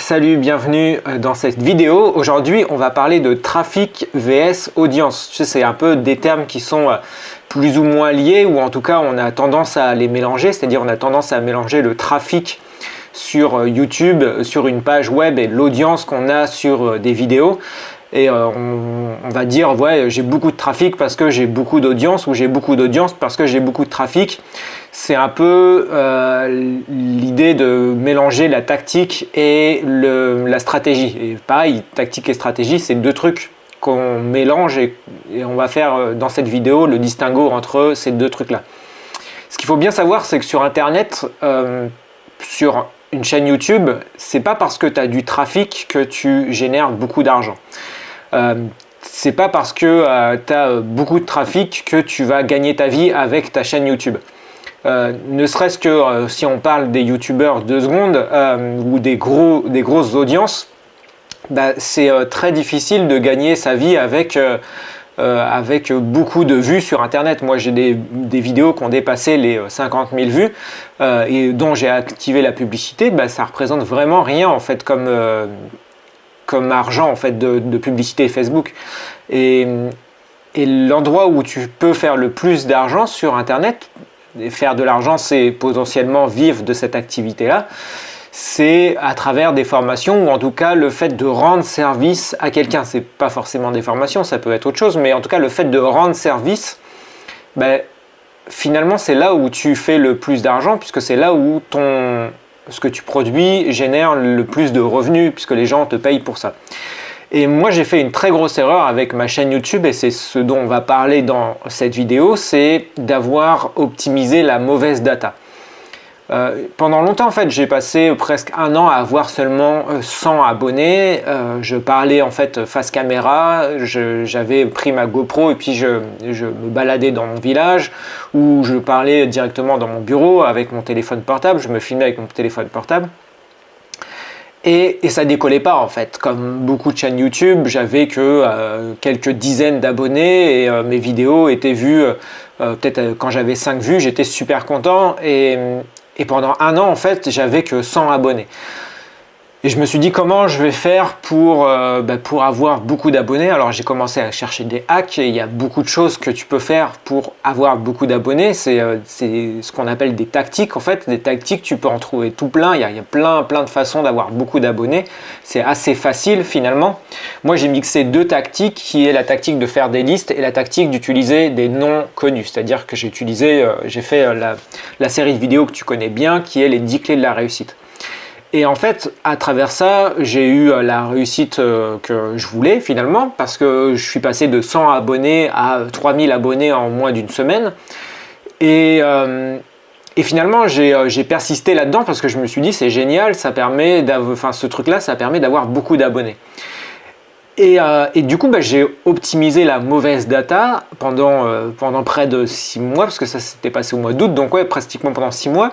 salut, bienvenue dans cette vidéo. Aujourd'hui, on va parler de trafic vs audience. Tu sais, c'est un peu des termes qui sont plus ou moins liés, ou en tout cas, on a tendance à les mélanger, c'est-à-dire on a tendance à mélanger le trafic sur YouTube, sur une page web et l'audience qu'on a sur des vidéos. Et on va dire, ouais, j'ai beaucoup de trafic parce que j'ai beaucoup d'audience, ou j'ai beaucoup d'audience parce que j'ai beaucoup de trafic. C'est un peu l'idée de mélanger la tactique et la stratégie. Et pareil, tactique et stratégie, c'est deux trucs qu'on mélange et on va faire dans cette vidéo le distinguo entre ces deux trucs-là. Ce qu'il faut bien savoir, c'est que sur Internet, sur une chaîne YouTube, c'est pas parce que tu as du trafic que tu génères beaucoup d'argent. C'est pas parce que tu as beaucoup de trafic que tu vas gagner ta vie avec ta chaîne YouTube. Ne serait-ce que si on parle des youtubeurs 2 secondes ou des grosses audiences, c'est très difficile de gagner sa vie avec beaucoup de vues sur Internet. Moi, j'ai des vidéos qui ont dépassé les 50 000 vues et dont j'ai activé la publicité. Ça représente vraiment rien en fait comme argent en fait de publicité Facebook. Et l'endroit où tu peux faire le plus d'argent sur Internet, et faire de l'argent, c'est potentiellement vivre de cette activité-là, c'est à travers des formations, ou en tout cas le fait de rendre service à quelqu'un. C'est pas forcément des formations, ça peut être autre chose, mais en tout cas le fait de rendre service, finalement c'est là où tu fais le plus d'argent, puisque c'est là où ce que tu produis génère le plus de revenus, puisque les gens te payent pour ça. Et moi j'ai fait une très grosse erreur avec ma chaîne YouTube, et c'est ce dont on va parler dans cette vidéo, c'est d'avoir optimisé la mauvaise data. Pendant longtemps en fait, j'ai passé presque 1 an à avoir seulement 100 abonnés. Je parlais en fait face caméra, j'avais pris ma GoPro et puis je me baladais dans mon village, ou je parlais directement dans mon bureau avec mon téléphone portable, je me filmais avec mon téléphone portable. Et ça décollait pas en fait. Comme beaucoup de chaînes YouTube, j'avais que quelques dizaines d'abonnés et mes vidéos étaient vues, peut-être quand j'avais 5 vues, j'étais super content. Et pendant 1 an en fait, j'avais que 100 abonnés. Et je me suis dit comment je vais faire pour avoir beaucoup d'abonnés. Alors j'ai commencé à chercher des hacks, et il y a beaucoup de choses que tu peux faire pour avoir beaucoup d'abonnés. C'est ce qu'on appelle des tactiques en fait. Des tactiques, tu peux en trouver tout plein. Il y a plein de façons d'avoir beaucoup d'abonnés. C'est assez facile finalement. Moi j'ai mixé 2 tactiques, qui est la tactique de faire des listes et la tactique d'utiliser des noms connus. C'est-à-dire que j'ai fait la série de vidéos que tu connais bien, qui est les 10 clés de la réussite. Et en fait, à travers ça, j'ai eu la réussite que je voulais finalement, parce que je suis passé de 100 abonnés à 3000 abonnés en moins d'une semaine. Et finalement, j'ai persisté là-dedans parce que je me suis dit, c'est génial, ça permet ce truc-là, ça permet d'avoir beaucoup d'abonnés. Et du coup, j'ai optimisé la mauvaise data pendant près de 6 mois, parce que ça s'était passé au mois d'août, donc ouais, pratiquement pendant 6 mois.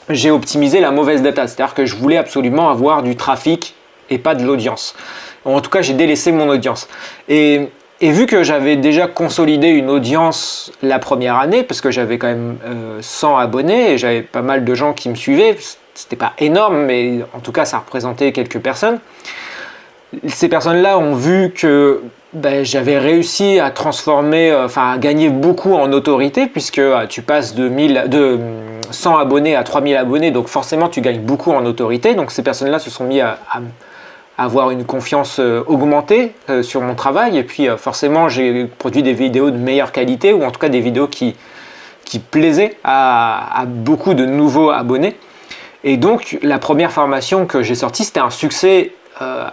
J'ai optimisé la mauvaise data, c'est-à-dire que je voulais absolument avoir du trafic et pas de l'audience. En tout cas, j'ai délaissé mon audience. Et vu que j'avais déjà consolidé une audience la première année, parce que j'avais quand même 100 abonnés et j'avais pas mal de gens qui me suivaient, c'était pas énorme, mais en tout cas, ça représentait quelques personnes. Ces personnes-là ont vu que j'avais réussi à transformer, à gagner beaucoup en autorité, puisque tu passes de 100 abonnés à 3000 abonnés, donc forcément tu gagnes beaucoup en autorité. Donc ces personnes-là se sont mis à avoir une confiance augmentée sur mon travail, et puis forcément j'ai produit des vidéos de meilleure qualité, ou en tout cas des vidéos qui plaisaient à beaucoup de nouveaux abonnés. Et donc la première formation que j'ai sortie, c'était un succès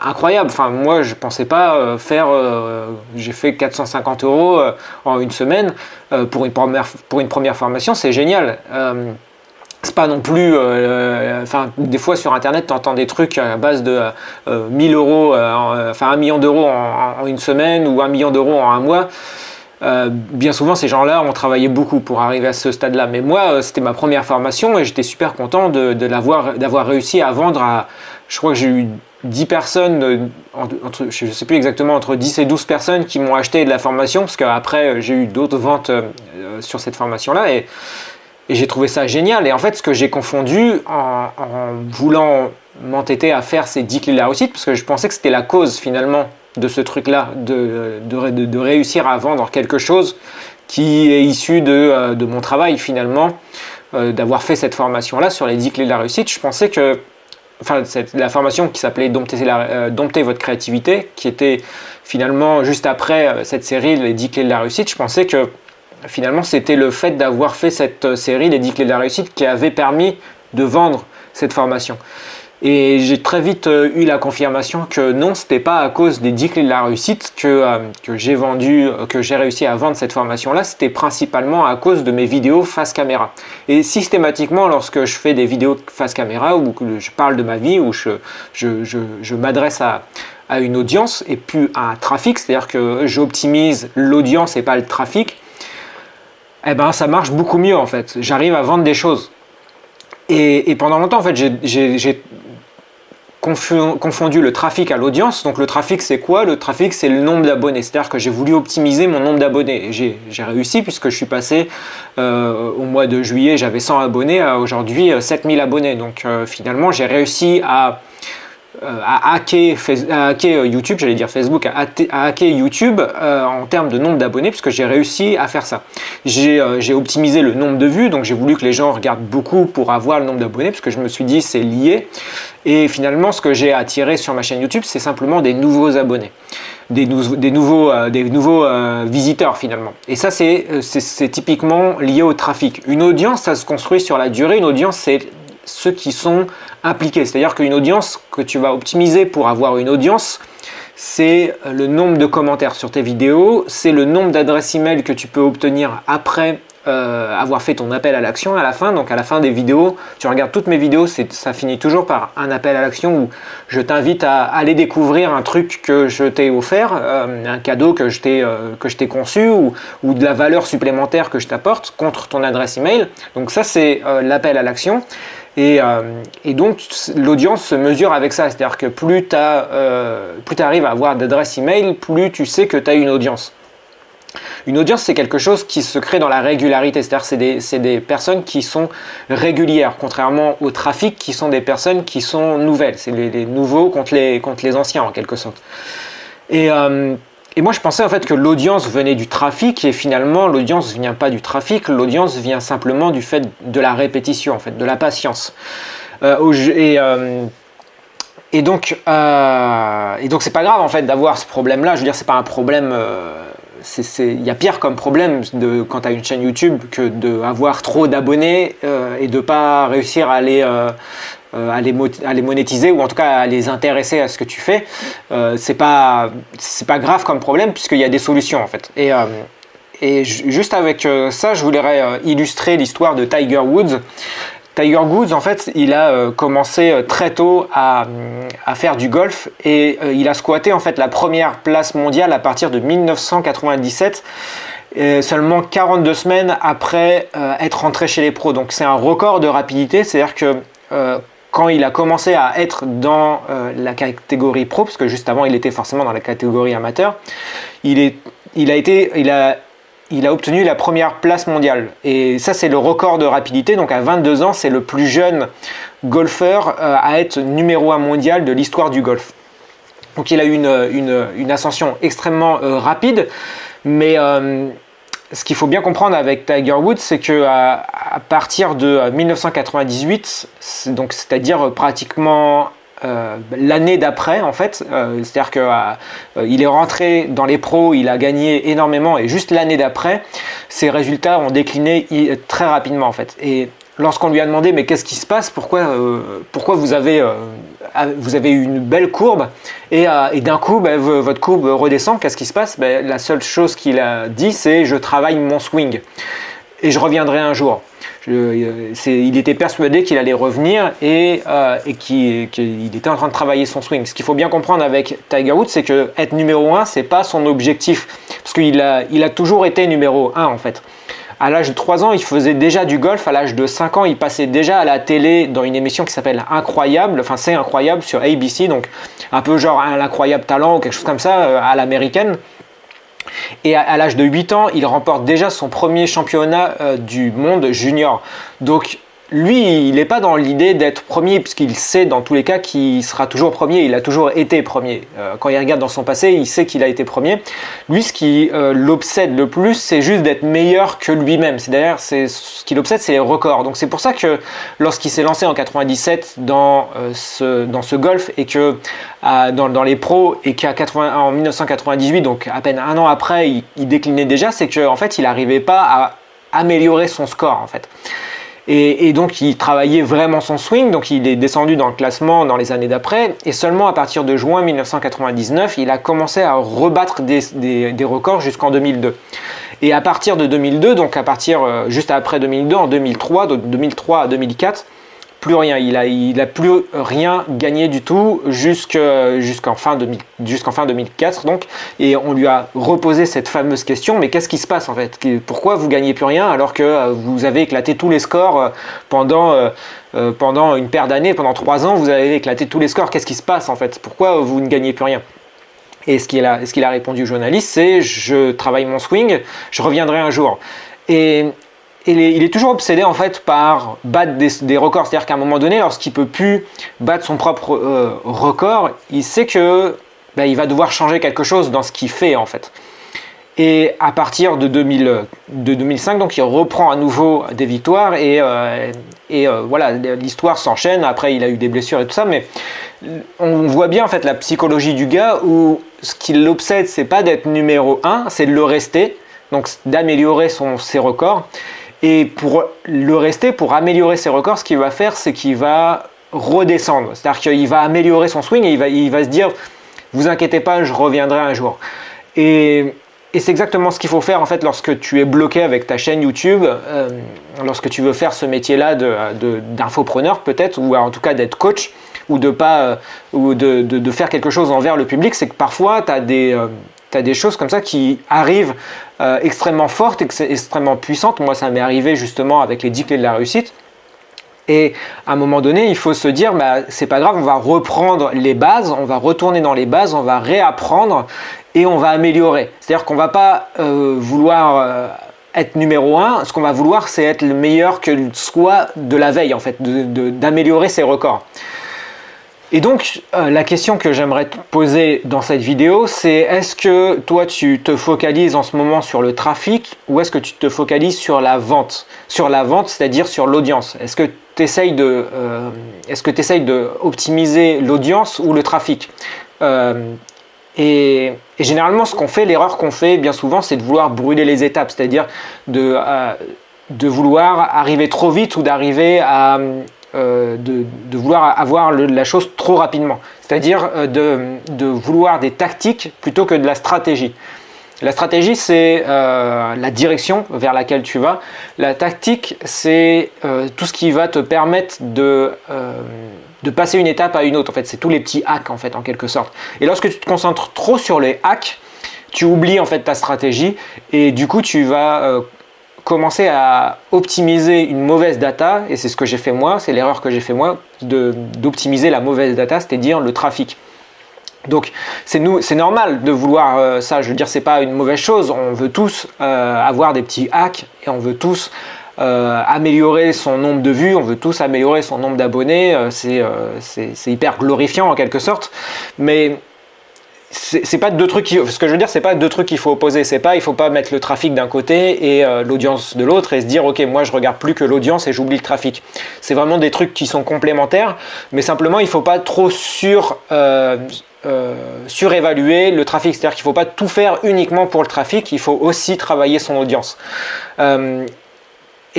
incroyable. Moi je pensais pas j'ai fait 450 € en une semaine pour une première formation. C'est génial. C'est pas non plus des fois sur internet tu entends des trucs à base de 1000 €, 1 million d'euros en une semaine, ou 1 million d'euros en un mois. Bien souvent ces gens-là ont travaillé beaucoup pour arriver à ce stade-là, mais moi c'était ma première formation et j'étais super content d'avoir réussi à vendre à, je crois que j'ai eu 10 personnes, je ne sais plus exactement, entre 10 et 12 personnes qui m'ont acheté de la formation, parce qu'après j'ai eu d'autres ventes sur cette formation-là, et j'ai trouvé ça génial. Et en fait, ce que j'ai confondu en voulant m'entêter à faire ces 10 clés de la réussite parce que je pensais que c'était la cause finalement de ce truc-là, de réussir à vendre quelque chose qui est issu de mon travail finalement, d'avoir fait cette formation-là sur les 10 clés de la réussite. Je pensais que, enfin, la formation qui s'appelait Dompter votre créativité, qui était finalement juste après cette série, les 10 clés de la réussite, je pensais que finalement c'était le fait d'avoir fait cette série, les 10 clés de la réussite, qui avait permis de vendre cette formation. Et j'ai très vite eu la confirmation que non, c'était pas à cause des 10 clés de la réussite que j'ai réussi à vendre cette formation-là, c'était principalement à cause de mes vidéos face caméra. Et systématiquement, lorsque je fais des vidéos face caméra, ou que je parle de ma vie, ou je m'adresse à une audience et plus à un trafic, c'est-à-dire que j'optimise l'audience et pas le trafic, eh ben ça marche beaucoup mieux en fait. J'arrive à vendre des choses. Et pendant longtemps, en fait, j'ai confondu le trafic à l'audience. Donc le trafic, c'est quoi? Le trafic, c'est le nombre d'abonnés. C'est-à-dire que j'ai voulu optimiser mon nombre d'abonnés. J'ai réussi puisque je suis passé au mois de juillet, j'avais 100 abonnés, à aujourd'hui 7000 abonnés. Donc finalement, j'ai réussi à hacker YouTube, j'allais dire Facebook, à hacker YouTube en termes de nombre d'abonnés, puisque j'ai réussi à faire ça. J'ai optimisé le nombre de vues, donc j'ai voulu que les gens regardent beaucoup pour avoir le nombre d'abonnés, parce que je me suis dit c'est lié. Et finalement, ce que j'ai attiré sur ma chaîne YouTube, c'est simplement des nouveaux abonnés, des nouveaux visiteurs finalement. Et ça, c'est typiquement lié au trafic. Une audience, ça se construit sur la durée. Une audience, c'est ceux qui sont impliqués. C'est-à-dire qu'une audience que tu vas optimiser pour avoir une audience, c'est le nombre de commentaires sur tes vidéos, c'est le nombre d'adresses email que tu peux obtenir après avoir fait ton appel à l'action à la fin. Donc à la fin des vidéos, tu regardes toutes mes vidéos, ça finit toujours par un appel à l'action où je t'invite à aller découvrir un truc que je t'ai offert, un cadeau que je t'ai conçu ou de la valeur supplémentaire que je t'apporte contre ton adresse email. Donc ça, c'est l'appel à l'action. Et donc l'audience se mesure avec ça, c'est-à-dire que plus tu arrives à avoir d'adresses email, plus tu sais que tu as une audience. Une audience, c'est quelque chose qui se crée dans la régularité, c'est-à-dire c'est des personnes qui sont régulières, contrairement au trafic qui sont des personnes qui sont nouvelles. C'est les nouveaux contre les anciens en quelque sorte. Et moi, je pensais en fait que l'audience venait du trafic, et finalement, l'audience ne vient pas du trafic, l'audience vient simplement du fait de la répétition, en fait, de la patience. Et donc, c'est pas grave en fait d'avoir ce problème-là. Je veux dire, c'est pas un problème. Il y a pire comme problème quand tu as une chaîne YouTube que d'avoir trop d'abonnés et de ne pas réussir à les monétiser, ou en tout cas à les intéresser à ce que tu fais. C'est pas grave comme problème puisqu'il y a des solutions en fait. Et juste avec ça, je voudrais illustrer l'histoire de Tiger Woods. Tiger Woods, en fait, il a commencé très tôt à faire du golf, et il a squatté en fait la première place mondiale à partir de 1997, seulement 42 semaines après être rentré chez les pros. Donc c'est un record de rapidité, c'est-à-dire que quand il a commencé à être dans la catégorie pro, parce que juste avant il était forcément dans la catégorie amateur, il a obtenu la première place mondiale. Et ça, c'est le record de rapidité. Donc à 22 ans, c'est le plus jeune golfeur à être numéro 1 mondial de l'histoire du golf. Donc il a eu une ascension extrêmement rapide. Mais ce qu'il faut bien comprendre avec Tiger Woods, c'est qu'à partir de 1998, c'est-à-dire pratiquement l'année d'après en fait, c'est-à-dire qu'il est rentré dans les pros, il a gagné énormément, et juste l'année d'après ses résultats ont décliné très rapidement en fait. Et lorsqu'on lui a demandé mais qu'est-ce qui se passe, pourquoi vous avez une belle courbe et d'un coup votre courbe redescend, qu'est-ce qui se passe? La seule chose qu'il a dit, c'est je travaille mon swing et je reviendrai un jour. Il était persuadé qu'il allait revenir et qu'il était en train de travailler son swing. Ce qu'il faut bien comprendre avec Tiger Woods, c'est que être numéro 1, c'est pas son objectif, parce qu'il a toujours été numéro 1 en fait. À l'âge de 3 ans, il faisait déjà du golf. À l'âge de 5 ans, il passait déjà à la télé dans une émission qui s'appelle Incroyable. Enfin, c'est Incroyable sur ABC, donc un peu genre un incroyable talent ou quelque chose comme ça à l'américaine. Et à l'âge de 8 ans, il remporte déjà son premier championnat du monde junior. Donc lui, il n'est pas dans l'idée d'être premier, puisqu'il sait dans tous les cas qu'il sera toujours premier, il a toujours été premier. Quand il regarde dans son passé, il sait qu'il a été premier. Lui, ce qui l'obsède le plus, c'est juste d'être meilleur que lui-même. D'ailleurs, ce qui l'obsède, c'est les records. Donc c'est pour ça que lorsqu'il s'est lancé en 97 dans ce golf, et que dans les pros, et en 1998, donc à peine un an après, il déclinait déjà, c'est qu'en fait, il n'arrivait pas à améliorer son score en fait. Et donc il travaillait vraiment son swing, donc il est descendu dans le classement dans les années d'après, et seulement à partir de juin 1999, il a commencé à rebattre des records jusqu'en 2002. Et à partir de 2002, donc à partir juste après 2002, en 2003, de 2003 à 2004, plus rien, il a plus rien gagné du tout jusqu'en fin 2004 donc, et on lui a reposé cette fameuse question, mais qu'est-ce qui se passe en fait? Pourquoi vous gagnez plus rien alors que vous avez éclaté tous les scores pendant une paire d'années, pendant 3 ans vous avez éclaté tous les scores, qu'est-ce qui se passe en fait? Pourquoi vous ne gagnez plus rien? Et ce qu'il a répondu aux journalistes, c'est: je travaille mon swing, je reviendrai un jour. Et il est toujours obsédé en fait par battre des records, c'est-à-dire qu'à un moment donné, lorsqu'il peut plus battre son propre record, il sait que il va devoir changer quelque chose dans ce qu'il fait en fait. Et à partir de 2005, donc il reprend à nouveau des victoires et voilà, l'histoire s'enchaîne. Après, il a eu des blessures et tout ça, mais on voit bien en fait la psychologie du gars où ce qui l'obsède, c'est pas d'être numéro 1, c'est de le rester, donc d'améliorer ses records. Et pour le rester, pour améliorer ses records, ce qu'il va faire, c'est qu'il va redescendre. C'est-à-dire qu'il va améliorer son swing et il va se dire: vous inquiétez pas, je reviendrai un jour. Et c'est exactement ce qu'il faut faire en fait lorsque tu es bloqué avec ta chaîne YouTube, lorsque tu veux faire ce métier-là d'infopreneur peut-être, ou en tout cas d'être coach, ou de faire quelque chose envers le public. C'est que parfois tu as des choses comme ça qui arrivent extrêmement fortes, extrêmement puissantes. Moi, ça m'est arrivé justement avec les 10 clés de la réussite. Et à un moment donné, il faut se dire, c'est pas grave, on va reprendre les bases, on va retourner dans les bases, on va réapprendre et on va améliorer. C'est-à-dire qu'on va pas vouloir être numéro 1, ce qu'on va vouloir, c'est être le meilleur que soit de la veille, en fait, d'améliorer ses records. Et donc, la question que j'aimerais te poser dans cette vidéo, c'est: est-ce que toi, tu te focalises en ce moment sur le trafic, ou est-ce que tu te focalises sur la vente? Sur la vente, c'est-à-dire sur l'audience. Est-ce que tu essayes de optimiser l'audience ou le trafic? Et généralement, l'erreur qu'on fait bien souvent, c'est de vouloir brûler les étapes, c'est-à-dire de vouloir arriver trop vite, ou d'arriver à de vouloir avoir la chose trop rapidement, c'est-à-dire de vouloir des tactiques plutôt que de la stratégie. La stratégie, c'est la direction vers laquelle tu vas. La tactique, c'est tout ce qui va te permettre de passer une étape à une autre. En fait, c'est tous les petits hacks en fait, en quelque sorte. Et lorsque tu te concentres trop sur les hacks, tu oublies en fait ta stratégie, et du coup tu vas commencer à optimiser une mauvaise data, et c'est ce que j'ai fait moi, c'est l'erreur que j'ai fait moi, d'optimiser la mauvaise data, c'est-à-dire le trafic. Donc c'est normal de vouloir ça, je veux dire, c'est pas une mauvaise chose, on veut tous avoir des petits hacks, et on veut tous améliorer son nombre de vues, on veut tous améliorer son nombre d'abonnés, c'est hyper glorifiant en quelque sorte, mais c'est pas deux trucs ce que je veux dire, c'est pas deux trucs qu'il faut opposer. Il faut pas mettre le trafic d'un côté et l'audience de l'autre et se dire ok, moi je regarde plus que l'audience et j'oublie le trafic. C'est vraiment des trucs qui sont complémentaires, mais simplement il faut pas trop surévaluer le trafic. C'est-à-dire qu'il faut pas tout faire uniquement pour le trafic, il faut aussi travailler son audience.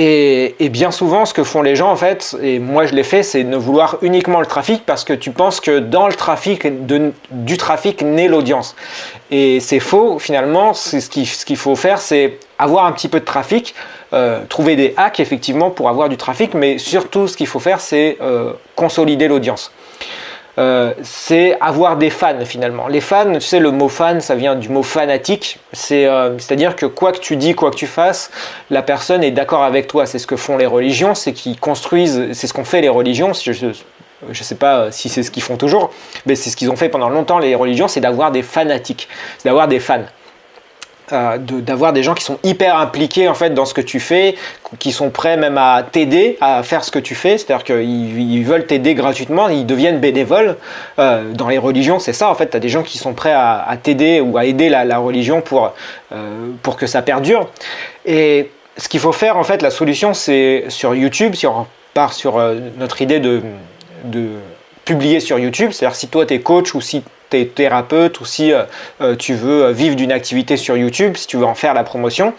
Et bien souvent, ce que font les gens, en fait, et moi je l'ai fait, c'est de vouloir uniquement le trafic parce que tu penses que dans le trafic, du trafic naît l'audience. Et c'est faux, finalement. Ce qu'il faut faire, c'est avoir un petit peu de trafic, trouver des hacks, effectivement, pour avoir du trafic, mais surtout, ce qu'il faut faire, c'est consolider l'audience. C'est avoir des fans finalement. Les fans, tu sais, le mot fan, ça vient du mot fanatique. C'est-à-dire que quoi que tu dis, quoi que tu fasses, la personne est d'accord avec toi. C'est ce que font les religions, c'est qu'ils construisent, c'est ce qu'ont fait les religions. Je ne sais pas si c'est ce qu'ils font toujours, mais c'est ce qu'ils ont fait pendant longtemps, les religions, c'est d'avoir des fanatiques, c'est d'avoir des fans. d'avoir des gens qui sont hyper impliqués en fait dans ce que tu fais, qui sont prêts même à t'aider à faire ce que tu fais, c'est-à-dire qu'ils veulent t'aider gratuitement, ils deviennent bénévoles. Dans les religions, c'est ça en fait, tu as des gens qui sont prêts à t'aider ou à aider la religion pour que ça perdure. Et ce qu'il faut faire en fait, la solution c'est sur YouTube, si on part sur notre idée de publier sur YouTube, c'est-à-dire si toi tu es coach ou si tu es thérapeute ou si tu veux vivre d'une activité sur YouTube, si tu veux en faire la promotion,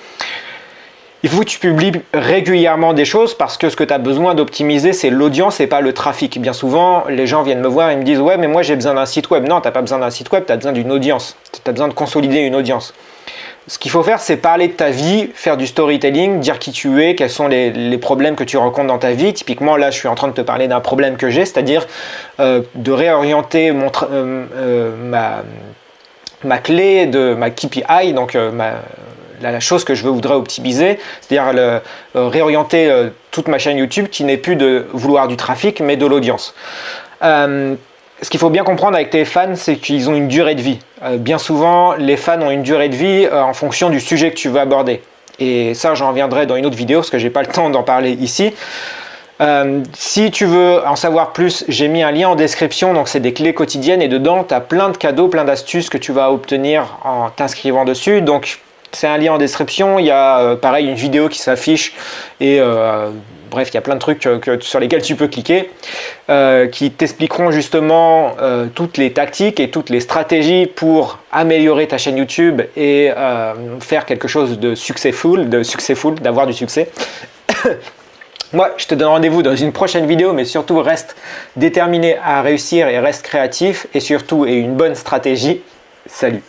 il faut que tu publies régulièrement des choses parce que ce que tu as besoin d'optimiser, c'est l'audience et pas le trafic. Bien souvent, les gens viennent me voir et me disent « Ouais, mais moi j'ai besoin d'un site web ». Non, tu n'as pas besoin d'un site web, tu as besoin d'une audience. Tu as besoin de consolider une audience. Ce qu'il faut faire, c'est parler de ta vie, faire du storytelling, dire qui tu es, quels sont les problèmes que tu rencontres dans ta vie. Typiquement, là, je suis en train de te parler d'un problème que j'ai, c'est-à-dire de réorienter ma clé de ma KPI, donc la chose que je voudrais optimiser, c'est-à-dire réorienter toute ma chaîne YouTube qui n'est plus de vouloir du trafic, mais de l'audience. Ce qu'il faut bien comprendre avec tes fans, c'est qu'ils ont une durée de vie. Bien souvent, les fans ont une durée de vie en fonction du sujet que tu veux aborder. Et ça, j'en reviendrai dans une autre vidéo parce que je n'ai pas le temps d'en parler ici. Si tu veux en savoir plus, j'ai mis un lien en description, donc c'est des clés quotidiennes et dedans, tu as plein de cadeaux, plein d'astuces que tu vas obtenir en t'inscrivant dessus. Donc, c'est un lien en description, il y a pareil une vidéo qui s'affiche et bref, il y a plein de trucs sur lesquels tu peux cliquer qui t'expliqueront justement toutes les tactiques et toutes les stratégies pour améliorer ta chaîne YouTube et faire quelque chose de successful, d'avoir du succès. Moi, je te donne rendez-vous dans une prochaine vidéo, mais surtout reste déterminé à réussir et reste créatif et surtout une bonne stratégie. Salut!